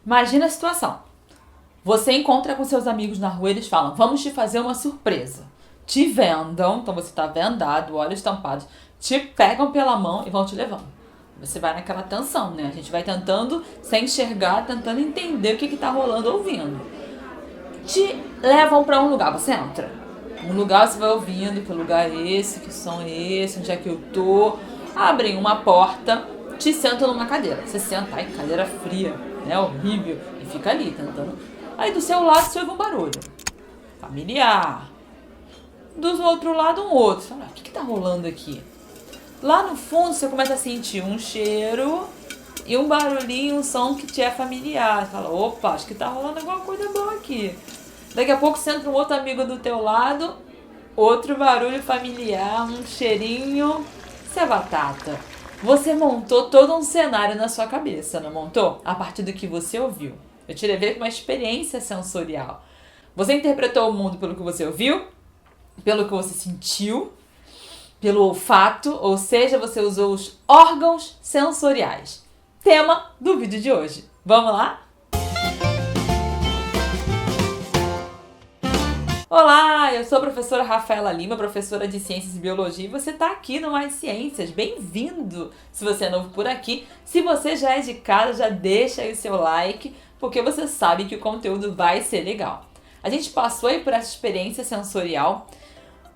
Imagina a situação. Você encontra com seus amigos na rua e eles falam, vamos te fazer uma surpresa. Te vendam, então você está vendado, olhos tampados, te pegam pela mão e vão te levando. Você vai naquela tensão, né? A gente vai tentando se enxergar, tentando entender o que está rolando, ouvindo. Te levam para um lugar, você entra. Um lugar você vai ouvindo, que lugar é esse, que som é esse, onde é que eu tô. Abrem uma porta, te sentam numa cadeira. Você senta, ai, cadeira fria, né? Horrível. E fica ali, tentando. Aí do seu lado você ouve um barulho. Familiar. Do outro lado um outro. Você fala, o que tá rolando aqui? Lá no fundo você começa a sentir um cheiro e um barulhinho, um som que te é familiar. Você fala, opa, acho que tá rolando alguma coisa boa aqui. Daqui a pouco você entra um outro amigo do teu lado, outro barulho familiar, um cheirinho. Isso é batata. Você montou todo um cenário na sua cabeça, não montou? A partir do que você ouviu. Eu te levei para uma experiência sensorial. Você interpretou o mundo pelo que você ouviu, pelo que você sentiu, pelo olfato, ou seja, você usou os órgãos sensoriais. Tema do vídeo de hoje. Vamos lá? Olá, eu sou a professora Rafaela Lima, professora de Ciências e Biologia, e você está aqui no Mais Ciências. Bem-vindo! Se você é novo por aqui, se você já é de casa, já deixa aí o seu like, porque você sabe que o conteúdo vai ser legal. A gente passou aí por essa experiência sensorial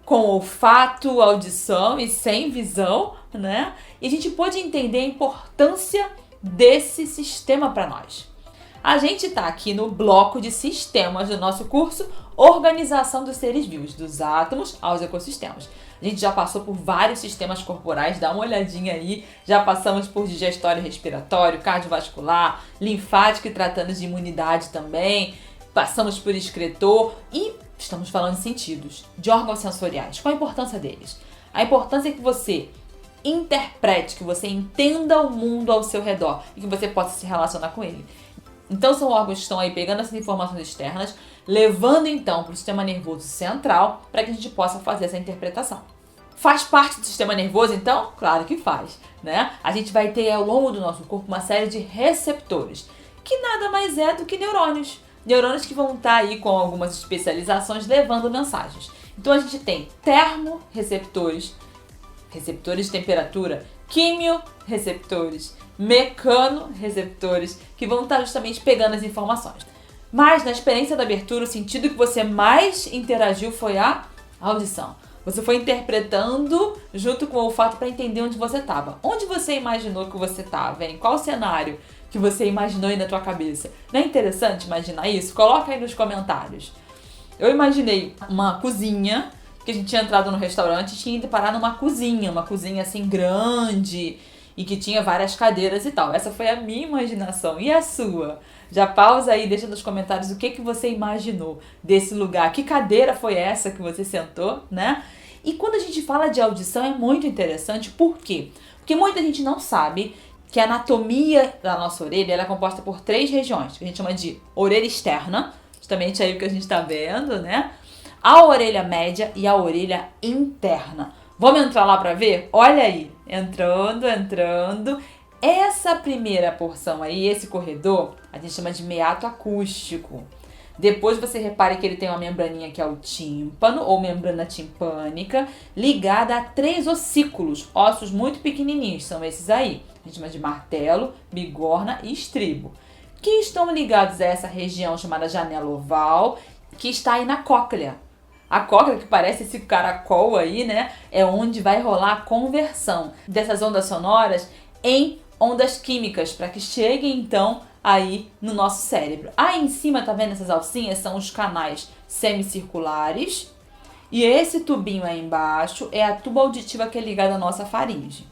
com olfato, audição e sem visão, né? E a gente pôde entender a importância desse sistema para nós. A gente está aqui no bloco de sistemas do nosso curso Organização dos Seres Vivos, dos átomos aos ecossistemas. A gente já passou por vários sistemas corporais, dá uma olhadinha aí. Já passamos por digestório e respiratório, cardiovascular, linfático e tratando de imunidade também. Passamos por excretor e estamos falando de sentidos, de órgãos sensoriais. Qual a importância deles? A importância é que você interprete, que você entenda o mundo ao seu redor e que você possa se relacionar com ele. Então são órgãos que estão aí pegando essas informações externas, levando então para o sistema nervoso central para que a gente possa fazer essa interpretação. Faz parte do sistema nervoso então? Claro que faz, né? A gente vai ter ao longo do nosso corpo uma série de receptores, que nada mais é do que neurônios. Neurônios que vão estar aí com algumas especializações levando mensagens. Então a gente tem termorreceptores, receptores de temperatura, quimioreceptores, mecanorreceptores, que vão estar justamente pegando as informações. Mas na experiência da abertura, o sentido que você mais interagiu foi a audição. Você foi interpretando junto com o olfato para entender onde você estava. Onde você imaginou que você estava, hein? Qual cenário que você imaginou aí na tua cabeça? Não é interessante imaginar isso? Coloca aí nos comentários. Eu imaginei uma cozinha, que a gente tinha entrado no restaurante e tinha ido parar numa cozinha, uma cozinha assim grande e que tinha várias cadeiras e tal. Essa foi a minha imaginação. E a sua? Já pausa aí, deixa nos comentários o que você imaginou desse lugar. Que cadeira foi essa que você sentou, né? E quando a gente fala de audição é muito interessante. Por quê? Porque muita gente não sabe que a anatomia da nossa orelha ela é composta por 3 regiões, que a gente chama de orelha externa, justamente aí o que a gente está vendo, né? A orelha média e a orelha interna. Vamos entrar lá para ver? Olha aí, entrando. Essa primeira porção aí, esse corredor, a gente chama de meato acústico. Depois você repare que ele tem uma membraninha que é o tímpano, ou membrana timpânica, ligada a 3 ossículos, ossos muito pequenininhos, são esses aí. A gente chama de martelo, bigorna e estribo, que estão ligados a essa região chamada janela oval, que está aí na cóclea. A cóclea, que parece esse caracol aí, né? É onde vai rolar a conversão dessas ondas sonoras em ondas químicas, para que cheguem então aí no nosso cérebro. Aí em cima, tá vendo essas alcinhas? São os canais semicirculares. E esse tubinho aí embaixo é a tuba auditiva que é ligada à nossa faringe.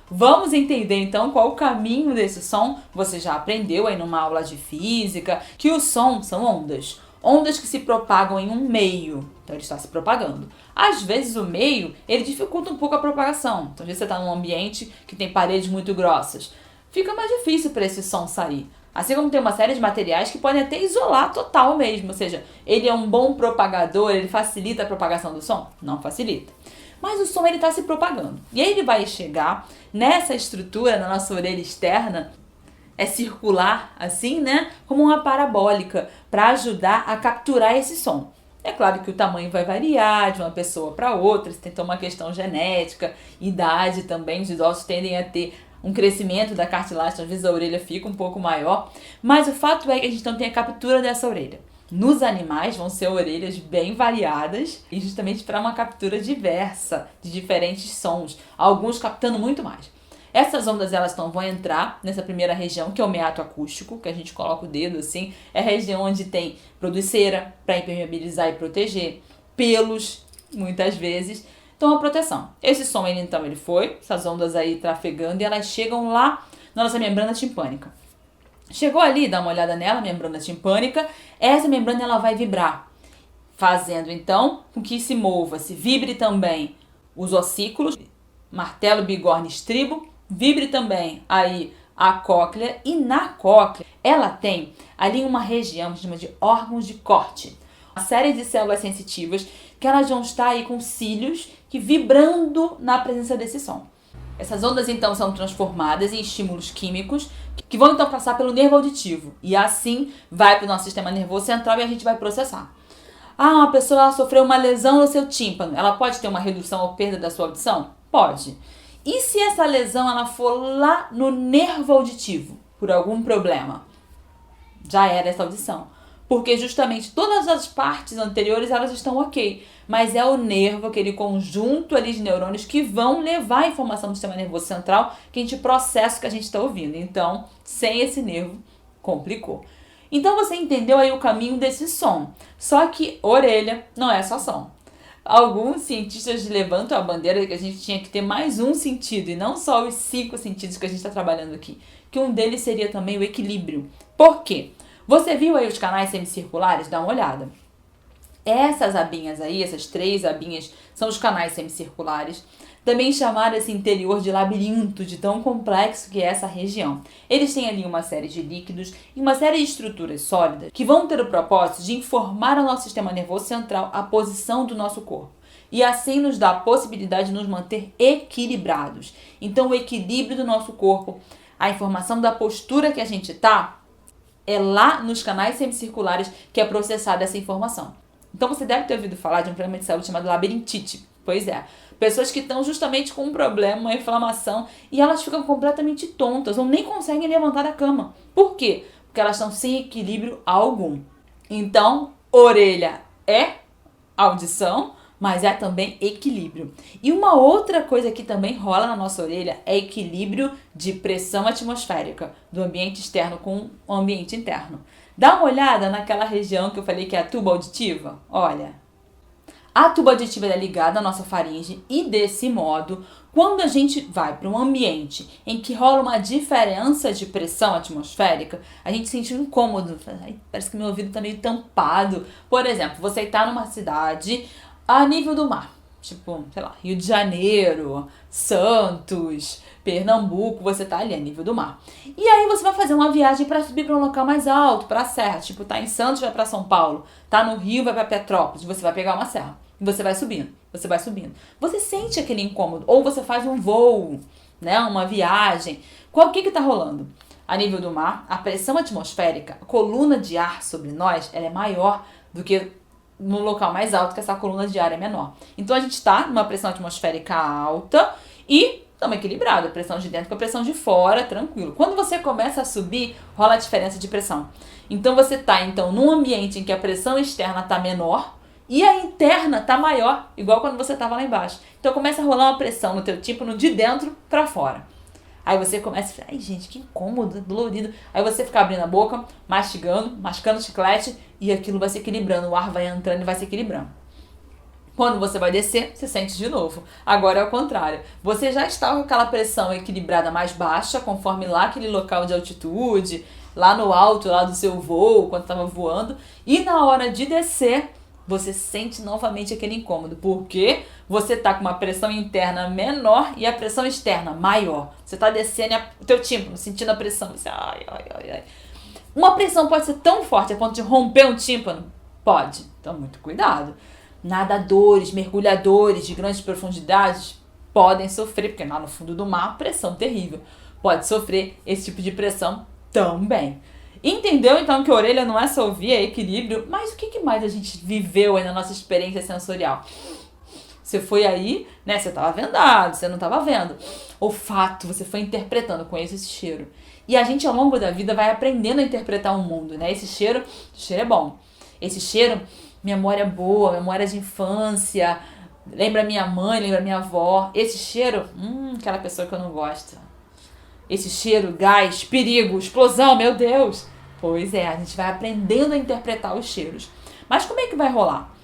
Vamos entender então qual o caminho desse som. Você já aprendeu aí numa aula de física que o som são ondas. Ondas que se propagam em um meio. Então ele está se propagando. Às vezes o meio, ele dificulta um pouco a propagação. Então às vezes você está num ambiente que tem paredes muito grossas. Fica mais difícil para esse som sair. Assim como tem uma série de materiais que podem até isolar total mesmo. Ou seja, ele é um bom propagador, ele facilita a propagação do som? Não facilita. Mas o som ele está se propagando. E aí ele vai chegar nessa estrutura, na nossa orelha externa. é circular assim, né? Como uma parabólica, para ajudar a capturar esse som. É claro que o tamanho vai variar de uma pessoa para outra, tem uma questão genética, idade também, os idosos tendem a ter um crescimento da cartilagem, às vezes a orelha fica um pouco maior, mas o fato é que a gente não tem a captura dessa orelha. Nos animais vão ser orelhas bem variadas e justamente para uma captura diversa de diferentes sons, alguns captando muito mais. Essas ondas elas vão entrar nessa primeira região, que é o meato acústico, que a gente coloca o dedo assim, é a região onde produz cera para impermeabilizar e proteger, pelos, muitas vezes. Então, a proteção. Esse som, ele foi, essas ondas aí trafegando, e elas chegam lá na nossa membrana timpânica. Chegou ali, dá uma olhada nela, membrana timpânica, essa membrana ela vai vibrar, fazendo então com que se mova, se vibre também os ossículos, martelo, bigorna, estribo, vibre também aí a cóclea, e na cóclea ela tem ali uma região que chama de órgãos de corte, uma série de células sensitivas que elas vão estar aí com cílios que vibrando na presença desse som. Essas ondas então são transformadas em estímulos químicos que vão então passar pelo nervo auditivo e assim vai para o nosso sistema nervoso central e a gente vai processar. Uma pessoa sofreu uma lesão no seu tímpano, ela pode ter uma redução ou perda da sua audição? Pode. E se essa lesão ela for lá no nervo auditivo, por algum problema? Já era essa audição. Porque justamente todas as partes anteriores elas estão ok, mas é o nervo, aquele conjunto ali de neurônios que vão levar a informação do sistema nervoso central que a gente processa o que a gente está ouvindo. Então, sem esse nervo, complicou. Então você entendeu aí o caminho desse som. Só que orelha não é só som. Alguns cientistas levantam a bandeira de que a gente tinha que ter mais um sentido e não só os 5 sentidos que a gente está trabalhando aqui. Que um deles seria também o equilíbrio. Por quê? Você viu aí os canais semicirculares? Dá uma olhada. Essas abinhas aí, essas 3 abinhas, são os canais semicirculares, também chamado esse interior de labirinto, de tão complexo que é essa região. Eles têm ali uma série de líquidos e uma série de estruturas sólidas que vão ter o propósito de informar ao nosso sistema nervoso central a posição do nosso corpo. E assim nos dá a possibilidade de nos manter equilibrados. Então o equilíbrio do nosso corpo, a informação da postura que a gente está, é lá nos canais semicirculares que é processada essa informação. Então você deve ter ouvido falar de um problema de saúde chamado labirintite. Pois é, pessoas que estão justamente com um problema, uma inflamação, e elas ficam completamente tontas ou nem conseguem levantar da cama. Por quê? Porque elas estão sem equilíbrio algum. Então, orelha é audição, mas é também equilíbrio. E uma outra coisa que também rola na nossa orelha é equilíbrio de pressão atmosférica do ambiente externo com o ambiente interno. Dá uma olhada naquela região que eu falei que é a tuba auditiva. Olha, a tuba auditiva é ligada à nossa faringe e desse modo, quando a gente vai para um ambiente em que rola uma diferença de pressão atmosférica, a gente sente um incômodo. Parece que meu ouvido está meio tampado. Por exemplo, você está numa cidade a nível do mar, tipo, sei lá, Rio de Janeiro, Santos, Pernambuco, você tá ali a nível do mar. E aí você vai fazer uma viagem para subir para um local mais alto, para a serra, tipo, tá em Santos, vai para São Paulo, tá no Rio, vai para Petrópolis, você vai pegar uma serra. E você vai subindo, você vai subindo. Você sente aquele incômodo, ou você faz um voo, né, uma viagem. O que tá rolando? A nível do mar, a pressão atmosférica, a coluna de ar sobre nós, ela é maior do que no local mais alto, que essa coluna de ar é menor. Então a gente está numa pressão atmosférica alta e estamos equilibrados, a pressão de dentro com a pressão de fora, tranquilo. Quando você começa a subir, rola a diferença de pressão. Então você está num ambiente em que a pressão externa está menor e a interna está maior, igual quando você estava lá embaixo. Então começa a rolar uma pressão no teu tímpano de dentro para fora. Aí você começa a falar, ai gente, que incômodo, dolorido. Aí você fica abrindo a boca, mascando chiclete e aquilo vai se equilibrando, o ar vai entrando e vai se equilibrando. Quando você vai descer, você sente de novo. Agora é o contrário. Você já está com aquela pressão equilibrada mais baixa, conforme lá aquele local de altitude, lá no alto, lá do seu voo, quando estava voando. E na hora de descer, você sente novamente aquele incômodo. Porque você está com uma pressão interna menor e a pressão externa maior. Você está descendo o teu tímpano, sentindo a pressão. Você, ai. Uma pressão pode ser tão forte a ponto de romper um tímpano? Pode. Então, muito cuidado. Nadadores, mergulhadores de grandes profundidades podem sofrer, porque lá no fundo do mar, pressão terrível. Pode sofrer esse tipo de pressão Também. Entendeu então que a orelha não é só ouvir, é equilíbrio, mas o que mais a gente viveu aí na nossa experiência sensorial? Você foi aí, né? Você tava vendado, você não tava vendo. Olfato, você foi interpretando, conheço esse cheiro. E a gente ao longo da vida vai aprendendo a interpretar o mundo, né? Esse cheiro é bom. Esse cheiro, memória boa, memória de infância, lembra minha mãe, lembra minha avó. Esse cheiro, aquela pessoa que eu não gosto. Esse cheiro, gás, perigo, explosão, meu Deus. Pois é, a gente vai aprendendo a interpretar os cheiros. Mas como é que vai rolar?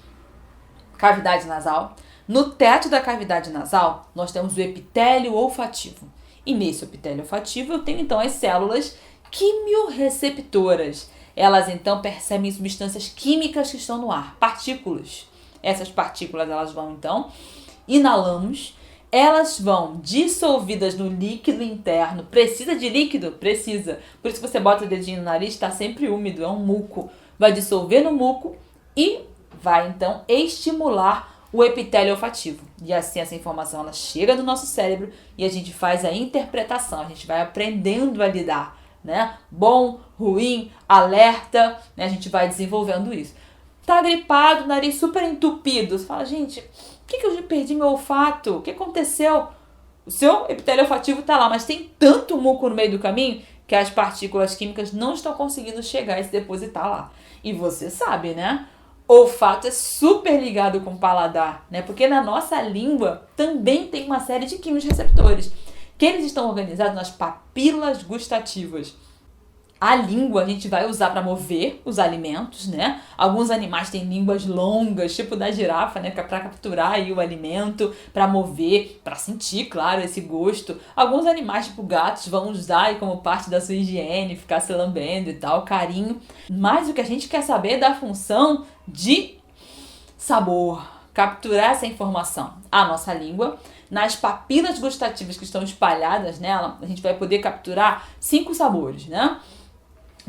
Cavidade nasal. No teto da cavidade nasal, nós temos o epitélio olfativo. E nesse epitélio olfativo eu tenho então as células quimiorreceptoras. Elas então percebem substâncias químicas que estão no ar, partículas. Essas partículas elas vão então, inalamos, elas vão dissolvidas no líquido interno. Precisa de líquido? Precisa. Por isso que você bota o dedinho no nariz, está sempre úmido, é um muco. Vai dissolver no muco e vai então estimular o epitélio olfativo. E assim essa informação ela chega no nosso cérebro e a gente faz a interpretação, a gente vai aprendendo a lidar, né? Bom, ruim, alerta, né? A gente vai desenvolvendo isso. Tá gripado, nariz super entupido. Você fala, gente, por que eu perdi meu olfato? O que aconteceu? O seu epitélio olfativo tá lá, mas tem tanto muco no meio do caminho que as partículas químicas não estão conseguindo chegar e se depositar lá. E você sabe, né? Olfato é super ligado com o paladar, né? Porque na nossa língua também tem uma série de quimiorreceptores, que eles estão organizados nas papilas gustativas. A língua a gente vai usar para mover os alimentos, né? Alguns animais têm línguas longas, tipo da girafa, né? Para capturar aí o alimento, para mover, para sentir, claro, esse gosto. Alguns animais, tipo gatos, vão usar aí como parte da sua higiene, ficar se lambendo e tal, carinho. Mas o que a gente quer saber é da função de sabor, capturar essa informação. A nossa língua, nas papilas gustativas que estão espalhadas nela, a gente vai poder capturar 5 sabores, né?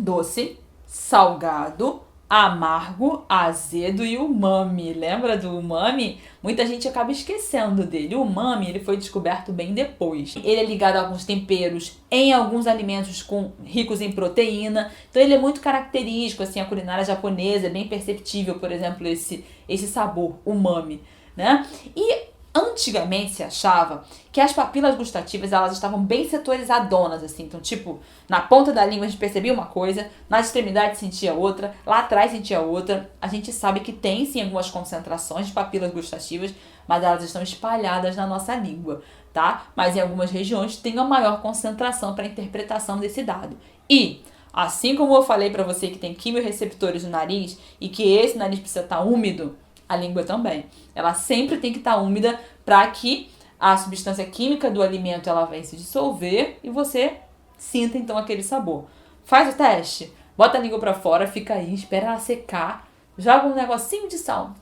Doce, salgado, amargo, azedo e umami. Lembra do umami? Muita gente acaba esquecendo dele. O umami ele foi descoberto bem depois. Ele é ligado a alguns temperos, em alguns alimentos ricos em proteína. Então ele é muito característico, assim, a culinária japonesa é bem perceptível, por exemplo, esse sabor, umami, né? E antigamente se achava que as papilas gustativas elas estavam bem setorizadonas, assim. Então, tipo, na ponta da língua a gente percebia uma coisa, nas extremidades sentia outra, lá atrás sentia outra. A gente sabe que tem sim algumas concentrações de papilas gustativas, mas elas estão espalhadas na nossa língua, tá? Mas em algumas regiões tem uma maior concentração para a interpretação desse dado. E assim como eu falei para você que tem quimiorreceptores no nariz e que esse nariz precisa estar úmido, a língua também. Ela sempre tem que estar úmida para que a substância química do alimento ela venha se dissolver e você sinta então aquele sabor. Faz o teste, bota a língua para fora, fica aí, espera ela secar, joga um negocinho de sal.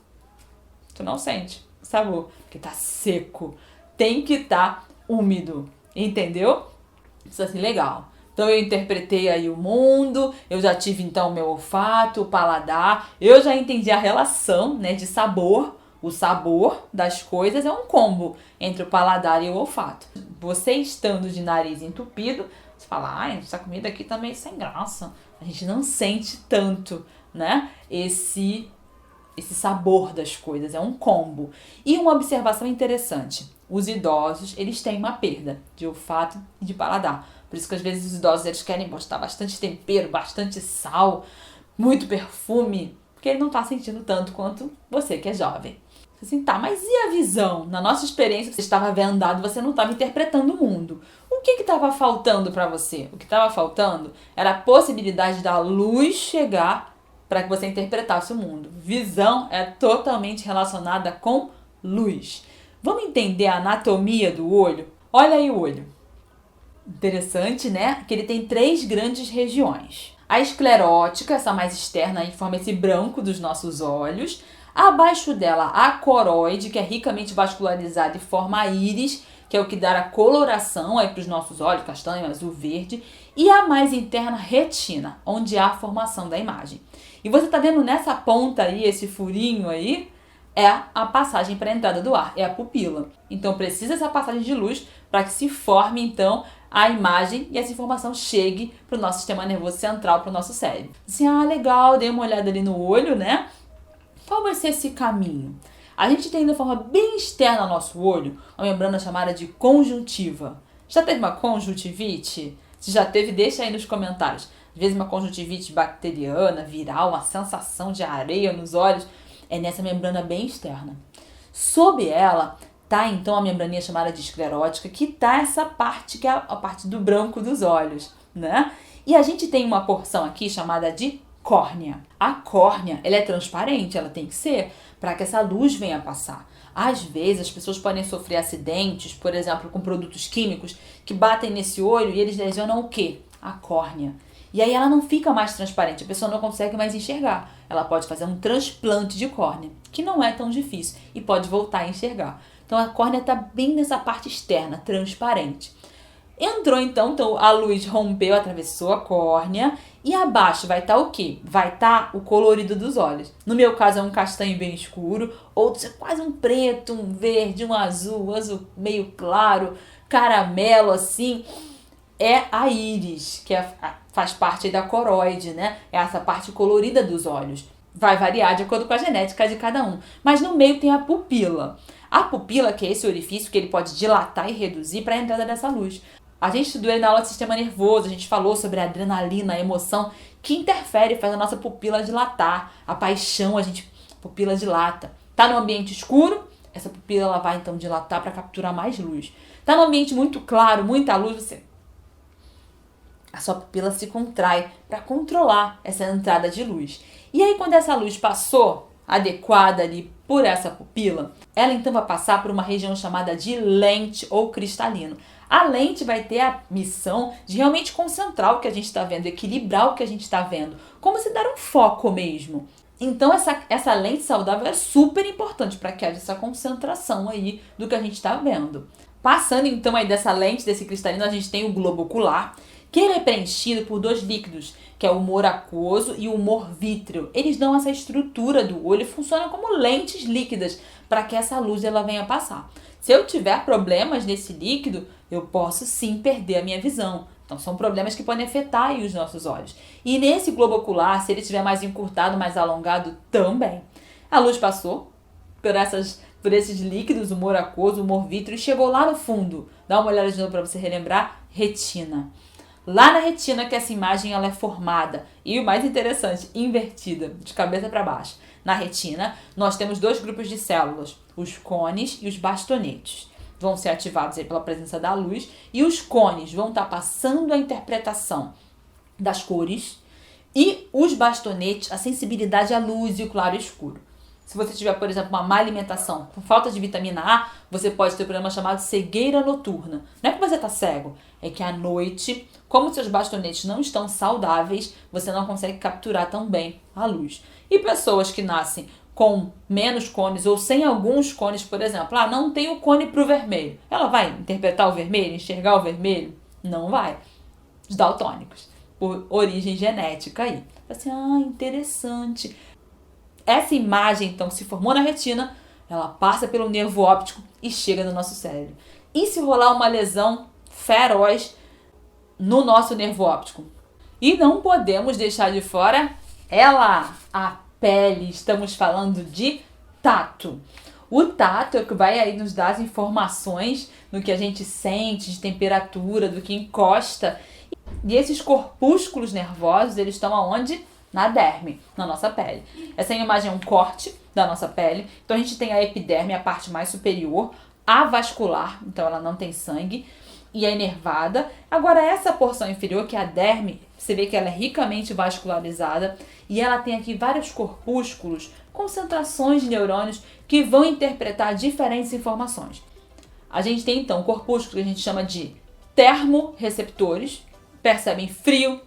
Tu não sente o sabor, porque tá seco. Tem que estar úmido, entendeu? Isso assim, legal. Então eu interpretei aí o mundo, eu já tive então o meu olfato, o paladar, eu já entendi a relação, né, de sabor. O sabor das coisas é um combo entre o paladar e o olfato. Você estando de nariz entupido, você fala, ai, essa comida aqui tá meio sem graça. A gente não sente tanto, né, esse sabor das coisas, é um combo. E uma observação interessante, os idosos, eles têm uma perda de olfato e de paladar. Por isso que às vezes os idosos eles querem botar bastante tempero, bastante sal, muito perfume, porque ele não tá sentindo tanto quanto você que é jovem. Assim, tá, mas e a visão? Na nossa experiência, você estava vendado, você não estava interpretando o mundo. O que estava faltando para você? O que estava faltando era a possibilidade da luz chegar para que você interpretasse o mundo. Visão é totalmente relacionada com luz. Vamos entender a anatomia do olho? Olha aí o olho. Interessante, né? Que ele tem 3 grandes regiões. A esclerótica, essa mais externa, aí forma esse branco dos nossos olhos. Abaixo dela, a coroide, que é ricamente vascularizada e forma a íris, que é o que dá a coloração aí para os nossos olhos, castanho, azul, verde. E a mais interna, retina, onde há a formação da imagem. E você tá vendo nessa ponta aí, esse furinho aí, é a passagem para a entrada do ar, é a pupila. Então precisa essa passagem de luz para que se forme então a imagem e essa informação chegue para o nosso sistema nervoso central, para o nosso cérebro. Assim, legal, dei uma olhada ali no olho, né? Qual vai ser esse caminho? A gente tem de forma bem externa ao nosso olho uma membrana chamada de conjuntiva. Já teve uma conjuntivite? Se já teve, deixa aí nos comentários. Às vezes uma conjuntivite bacteriana, viral, uma sensação de areia nos olhos, é nessa membrana bem externa. Sob ela tá então a membraninha chamada de esclerótica, que tá essa parte que é a parte do branco dos olhos, né? E a gente tem uma porção aqui chamada de córnea. A córnea, ela é transparente, ela tem que ser, para que essa luz venha passar. Às vezes as pessoas podem sofrer acidentes, por exemplo, com produtos químicos que batem nesse olho e eles lesionam o quê? A córnea. E aí ela não fica mais transparente, a pessoa não consegue mais enxergar. Ela pode fazer um transplante de córnea, que não é tão difícil, e pode voltar a enxergar. Então a córnea está bem nessa parte externa, transparente. Entrou então a luz rompeu, atravessou a córnea e abaixo vai estar o quê? Vai estar o colorido dos olhos. No meu caso é um castanho bem escuro, outros é quase um preto, um verde, um azul meio claro, caramelo assim. É a íris, que faz parte da coroide, né? É essa parte colorida dos olhos. Vai variar de acordo com a genética de cada um. Mas no meio tem a pupila. A pupila, que é esse orifício que ele pode dilatar e reduzir para a entrada dessa luz. A gente estudou aí na aula do sistema nervoso, a gente falou sobre a adrenalina, a emoção, que interfere, faz a nossa pupila dilatar. A paixão, a pupila dilata. Tá no ambiente escuro, essa pupila ela vai então dilatar para capturar mais luz. Tá no ambiente muito claro, muita luz, a sua pupila se contrai para controlar essa entrada de luz. E aí quando essa luz passou, adequada ali por essa pupila, ela então vai passar por uma região chamada de lente ou cristalino. A lente vai ter a missão de realmente concentrar o que a gente está vendo, equilibrar o que a gente está vendo, como se dar um foco mesmo. Então essa lente saudável é super importante para que haja essa concentração aí do que a gente está vendo. Passando então aí dessa lente, desse cristalino, a gente tem o globo ocular, que ele é preenchido por dois líquidos, que é o humor aquoso e o humor vítreo. Eles dão essa estrutura do olho e funcionam como lentes líquidas para que essa luz ela venha passar. Se eu tiver problemas nesse líquido, eu posso sim perder a minha visão. Então são problemas que podem afetar aí os nossos olhos. E nesse globo ocular, se ele estiver mais encurtado, mais alongado, também. A luz passou por esses líquidos, humor aquoso, humor vítreo, e chegou lá no fundo. Dá uma olhada de novo para você relembrar. Retina. Lá na retina que essa imagem ela é formada. E o mais interessante, invertida, de cabeça para baixo. Na retina, nós temos dois grupos de células, os cones e os bastonetes. Vão ser ativados aí pela presença da luz. E os cones vão estar passando a interpretação das cores. E os bastonetes, a sensibilidade à luz e o claro e escuro. Se você tiver, por exemplo, uma má alimentação com falta de vitamina A, você pode ter um problema chamado cegueira noturna. Não é que você está cego, é que à noite, como seus bastonetes não estão saudáveis, você não consegue capturar tão bem a luz. E pessoas que nascem com menos cones ou sem alguns cones, por exemplo, não tem o cone para o vermelho. Ela vai interpretar o vermelho, enxergar o vermelho? Não vai. Os daltônicos, por origem genética aí. Assim, interessante. Essa imagem, então, que se formou na retina, ela passa pelo nervo óptico e chega no nosso cérebro. E se rolar uma lesão feroz no nosso nervo óptico? E não podemos deixar de fora a pele. Estamos falando de tato. O tato é o que vai aí nos dar as informações do que a gente sente, de temperatura, do que encosta. E esses corpúsculos nervosos, eles estão aonde? Na derme, na nossa pele. Essa imagem é um corte da nossa pele. Então a gente tem a epiderme, a parte mais superior, avascular, então ela não tem sangue, e é inervada. Agora essa porção inferior, que é a derme, você vê que ela é ricamente vascularizada e ela tem aqui vários corpúsculos, concentrações de neurônios que vão interpretar diferentes informações. A gente tem então corpúsculos que a gente chama de termorreceptores, percebem frio,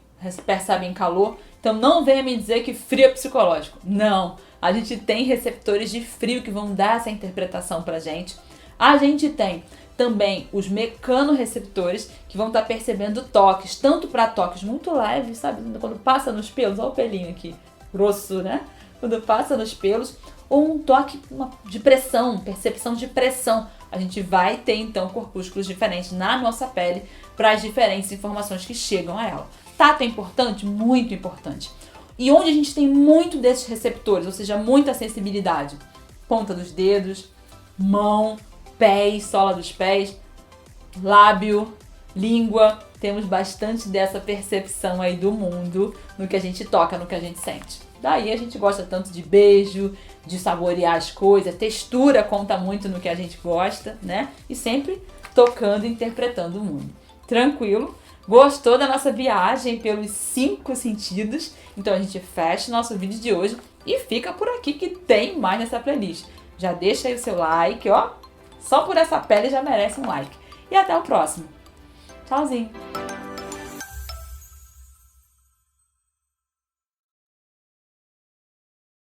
percebem calor. Então não venha me dizer que frio é psicológico. Não, a gente tem receptores de frio que vão dar essa interpretação pra gente. A gente tem também os mecanorreceptores que vão estar percebendo toques, tanto para toques muito leves, sabe? Quando passa nos pelos, olha o pelinho aqui, grosso, né? Quando passa nos pelos, ou um toque de pressão, percepção de pressão, a gente vai ter então corpúsculos diferentes na nossa pele para as diferentes informações que chegam a ela. Tato é importante? Muito importante. E onde a gente tem muito desses receptores, ou seja, muita sensibilidade? Ponta dos dedos, mão, pés, sola dos pés, lábio, língua. Temos bastante dessa percepção aí do mundo no que a gente toca, no que a gente sente. Daí a gente gosta tanto de beijo, de saborear as coisas, textura conta muito no que a gente gosta, né? E sempre tocando e interpretando o mundo. Tranquilo? Gostou da nossa viagem pelos 5 sentidos? Então a gente fecha o nosso vídeo de hoje e fica por aqui que tem mais nessa playlist. Já deixa aí o seu like, ó. Só por essa pele já merece um like. E até o próximo. Tchauzinho!